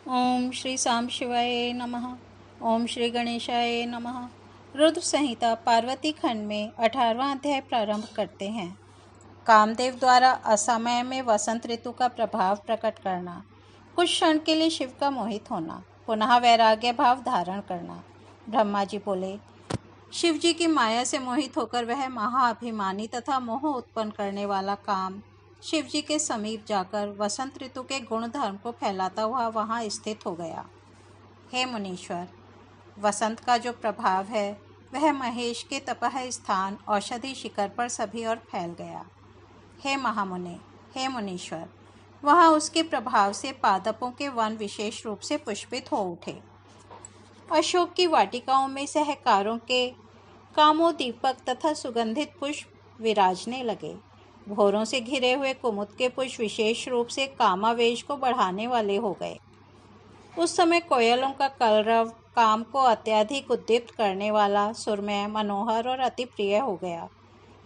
ओम श्री साम शिवाय नमः। ओम श्री गणेशाय नमः। रुद्र संहिता पार्वती खंड में 18वां अध्याय प्रारंभ करते हैं। कामदेव द्वारा असमय में वसंत ऋतु का प्रभाव प्रकट करना, कुछ क्षण के लिए शिव का मोहित होना, पुनः वैराग्य भाव धारण करना। ब्रह्मा जी बोले, शिव जी की माया से मोहित होकर वह महाअभिमानी तथा मोह उत्पन्न करने वाला काम शिव जी के समीप जाकर वसंत ऋतु के गुण धर्म को फैलाता हुआ वहां स्थित हो गया। हे मुनीश्वर, वसंत का जो प्रभाव है वह महेश के तपह स्थान औषधि शिखर पर सभी ओर फैल गया। हे महामुने, हे मुनीश्वर, वहां उसके प्रभाव से पादपों के वन विशेष रूप से पुष्पित हो उठे। अशोक की वाटिकाओं में सहकारों के कामोदीपक तथा सुगंधित पुष्प विराजने लगे। भौरों से घिरे हुए कुमुद के पुष्प विशेष रूप से कामावेश को बढ़ाने वाले हो गए। उस समय कोयलों का कलरव काम को अत्यधिक उद्दीप्त करने वाला, सुरमय, मनोहर और अति प्रिय हो गया।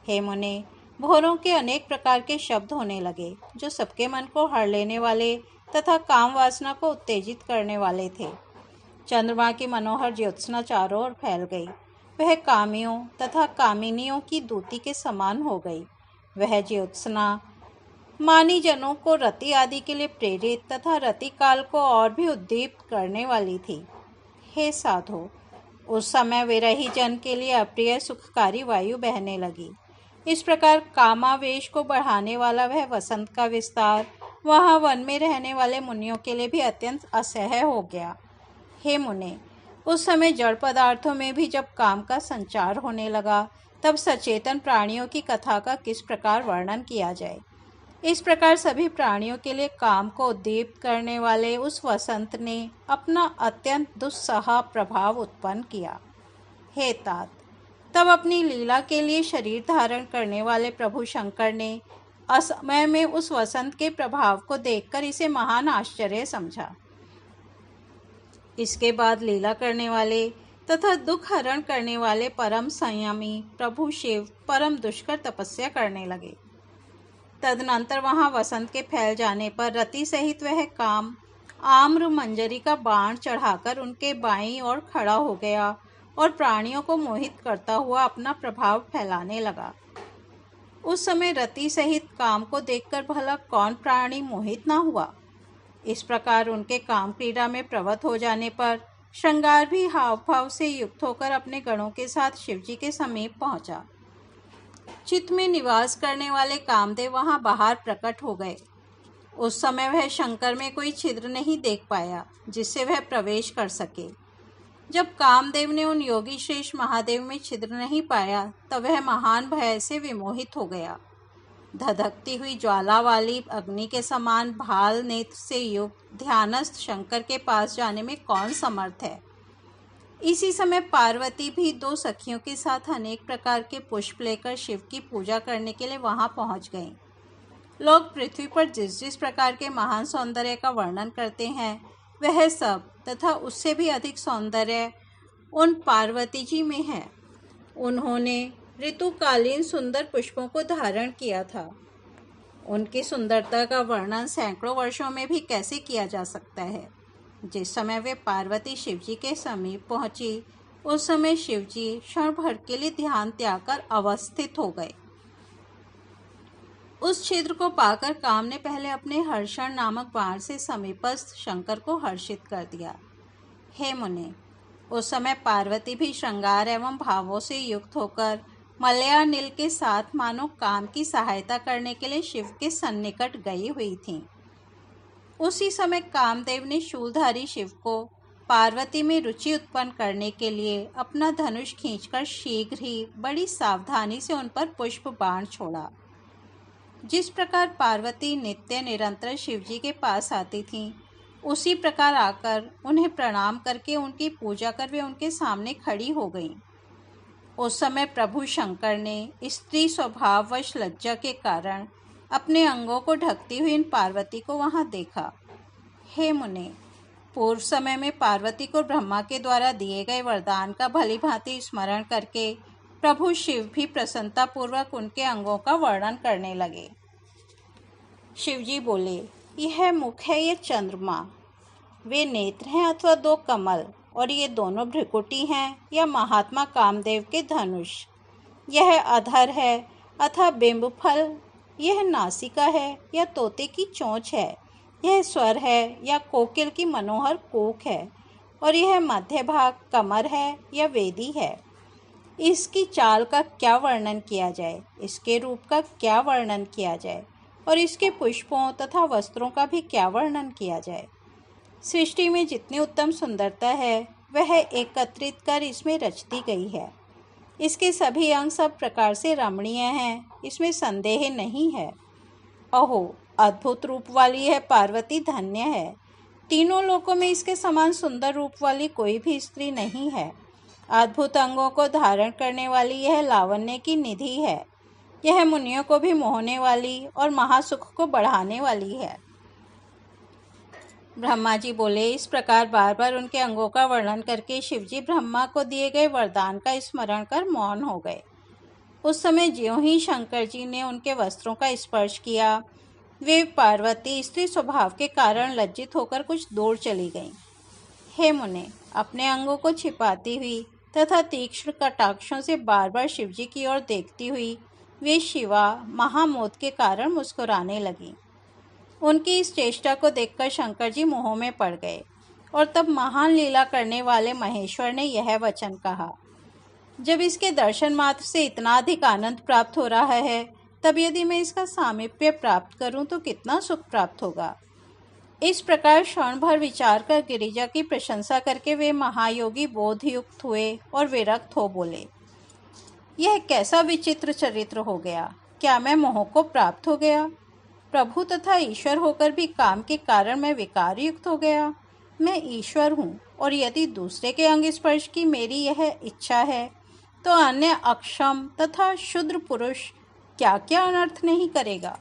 हे मुने, भौरों के अनेक प्रकार के शब्द होने लगे जो सबके मन को हर लेने वाले तथा काम वासना को उत्तेजित करने वाले थे। चंद्रमा की मनोहर ज्योत्सना चारों ओर फैल गई। वह कामियों तथा कामिनियों की दूती के समान हो गई। वह ज्योत्सना मानी जनों को रति आदि के लिए प्रेरित तथा रति काल को और भी उद्दीप्त करने वाली थी। हे साधो, उस समय विरही जन के लिए अप्रिय सुखकारी वायु बहने लगी। इस प्रकार कामावेश को बढ़ाने वाला वह वसंत का विस्तार वहाँ वन में रहने वाले मुनियों के लिए भी अत्यंत असह्य हो गया। हे मुने, उस समय जड़ पदार्थों में भी जब काम का संचार होने लगा, तब सचेतन प्राणियों की कथा का किस प्रकार वर्णन किया जाए। इस प्रकार सभी प्राणियों के लिए काम को उद्दीप्त करने वाले उस वसंत ने अपना अत्यंत दुस्सह प्रभाव उत्पन्न किया। हे तात, तब अपनी लीला के लिए शरीर धारण करने वाले प्रभु शंकर ने असमय में उस वसंत के प्रभाव को देखकर इसे महान आश्चर्य समझा। इसके बाद लीला करने वाले तथा दुख हरण करने वाले परम संयमी प्रभु शिव परम दुष्कर तपस्या करने लगे। तदनंतर वहां वसंत के फैल जाने पर रति सहित वह काम आम्र मंजरी का बाण चढ़ाकर उनके बाईं ओर खड़ा हो गया और प्राणियों को मोहित करता हुआ अपना प्रभाव फैलाने लगा। उस समय रति सहित काम को देखकर भला कौन प्राणी मोहित ना हुआ। इस प्रकार उनके काम क्रीड़ा में प्रवृत्त हो जाने पर श्रृंगार भी हाव भाव से युक्त होकर अपने गणों के साथ शिवजी के समीप पहुंचा। चित्त में निवास करने वाले कामदेव वहां बाहर प्रकट हो गए। उस समय वह शंकर में कोई छिद्र नहीं देख पाया जिससे वह प्रवेश कर सके। जब कामदेव ने उन योगी श्रेष्ठ महादेव में छिद्र नहीं पाया, तब वह महान भय से विमोहित हो गया। धधकती हुई ज्वाला वाली अग्नि के समान भाल नेत्र से युक्त ध्यानस्थ शंकर के पास जाने में कौन समर्थ है। इसी समय पार्वती भी दो सखियों के साथ अनेक प्रकार के पुष्प लेकर शिव की पूजा करने के लिए वहां पहुंच गईं। लोग पृथ्वी पर जिस जिस प्रकार के महान सौंदर्य का वर्णन करते हैं, वह सब तथा उससे भी अधिक सौंदर्य उन पार्वती जी में है। उन्होंने ऋतुकालीन सुंदर पुष्पों को धारण किया था। उनकी सुंदरता का वर्णन सैकड़ों वर्षों में भी कैसे किया जा सकता है। जिस समय वे पार्वती शिवजी के समीप पहुंची, उस समय शिवजी क्षण भर के लिए ध्यान त्याग कर अवस्थित हो गए। उस छिद्र को पाकर काम ने पहले अपने हर्षण नामक बाण से समीपस्थ शंकर को हर्षित कर दिया। हे मुने, उस समय पार्वती भी श्रृंगार एवं भावों से युक्त होकर मलयानिल के साथ मानो काम की सहायता करने के लिए शिव के सन्निकट गई हुई थीं। उसी समय कामदेव ने शूलधारी शिव को पार्वती में रुचि उत्पन्न करने के लिए अपना धनुष खींचकर शीघ्र ही बड़ी सावधानी से उन पर पुष्प बाण छोड़ा। जिस प्रकार पार्वती नित्य निरंतर शिवजी के पास आती थीं, उसी प्रकार आकर उन्हें प्रणाम करके उनकी पूजा कर वे उनके सामने खड़ी हो गईं। उस समय प्रभु शंकर ने स्त्री स्वभाववश लज्जा के कारण अपने अंगों को ढकती हुई इन पार्वती को वहां देखा। हे मुने, पूर्व समय में पार्वती को ब्रह्मा के द्वारा दिए गए वरदान का भली भांति स्मरण करके प्रभु शिव भी प्रसन्नतापूर्वक उनके अंगों का वर्णन करने लगे। शिवजी बोले, यह मुख है, यह चंद्रमा। वे नेत्र हैं अथवा दो कमल, और ये दोनों भ्रिकुटी हैं या महात्मा कामदेव के धनुष। यह अधर है अथवा बिंब फल, यह नासिका है या तोते की चोंच है, यह स्वर है या कोकिल की मनोहर कोक है, और यह मध्य भाग कमर है या वेदी है। इसकी चाल का क्या वर्णन किया जाए, इसके रूप का क्या वर्णन किया जाए, और इसके पुष्पों तथा वस्त्रों का भी क्या वर्णन किया जाए। सृष्टि में जितनी उत्तम सुंदरता है वह एकत्रित कर इसमें रचती गई है। इसके सभी अंग सब प्रकार से रमणीय हैं, इसमें संदेह नहीं है। अहो, अद्भुत रूप वाली यह पार्वती धन्य है। तीनों लोकों में इसके समान सुंदर रूप वाली कोई भी स्त्री नहीं है। अद्भुत अंगों को धारण करने वाली यह लावण्य की निधि है। यह मुनियों को भी मोहने वाली और महासुख को बढ़ाने वाली है। ब्रह्मा जी बोले। इस प्रकार बार बार उनके अंगों का वर्णन करके शिवजी ब्रह्मा को दिए गए वरदान का स्मरण कर मौन हो गए। उस समय ज्यों ही शंकर जी ने उनके वस्त्रों का स्पर्श किया, वे पार्वती स्त्री स्वभाव के कारण लज्जित होकर कुछ दूर चली गईं। हे मुने, अपने अंगों को छिपाती हुई तथा तीक्ष्ण कटाक्षों से बार बार शिवजी की ओर देखती हुई वे शिवा महामोद के कारण मुस्कुराने लगीं। उनकी इस चेष्टा को देखकर शंकर जी मोह में पड़ गए, और तब महान लीला करने वाले महेश्वर ने यह वचन कहा, जब इसके दर्शन मात्र से इतना अधिक आनंद प्राप्त हो रहा है, तब यदि मैं इसका सामीप्य प्राप्त करूं तो कितना सुख प्राप्त होगा। इस प्रकार क्षण भर विचार कर गिरिजा की प्रशंसा करके वे महायोगी बोधयुक्त हुए और विरक्त हो बोले, यह कैसा विचित्र चरित्र हो गया। क्या मैं मोह को प्राप्त हो गया? प्रभु तथा ईश्वर होकर भी काम के कारण मैं विकार युक्त हो गया। मैं ईश्वर हूँ, और यदि दूसरे के अंग स्पर्श की मेरी यह इच्छा है, तो अन्य अक्षम तथा शुद्र पुरुष क्या क्या अनर्थ नहीं करेगा।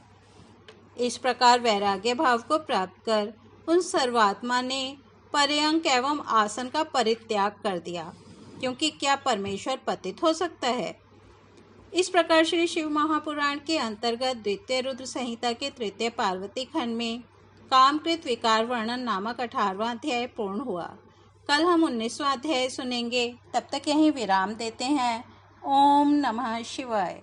इस प्रकार वैराग्य भाव को प्राप्त कर उन सर्वात्मा ने पर्यंक एवं आसन का परित्याग कर दिया, क्योंकि क्या परमेश्वर पतित हो सकता है। इस प्रकार श्री शिव महापुराण के अंतर्गत द्वितीय रुद्र संहिता के तृतीय पार्वती खंड में कामकृत विकार वर्णन नामक 18वां अध्याय पूर्ण हुआ। कल हम 19वां अध्याय सुनेंगे। तब तक यहीं विराम देते हैं। ओम नमः शिवाय।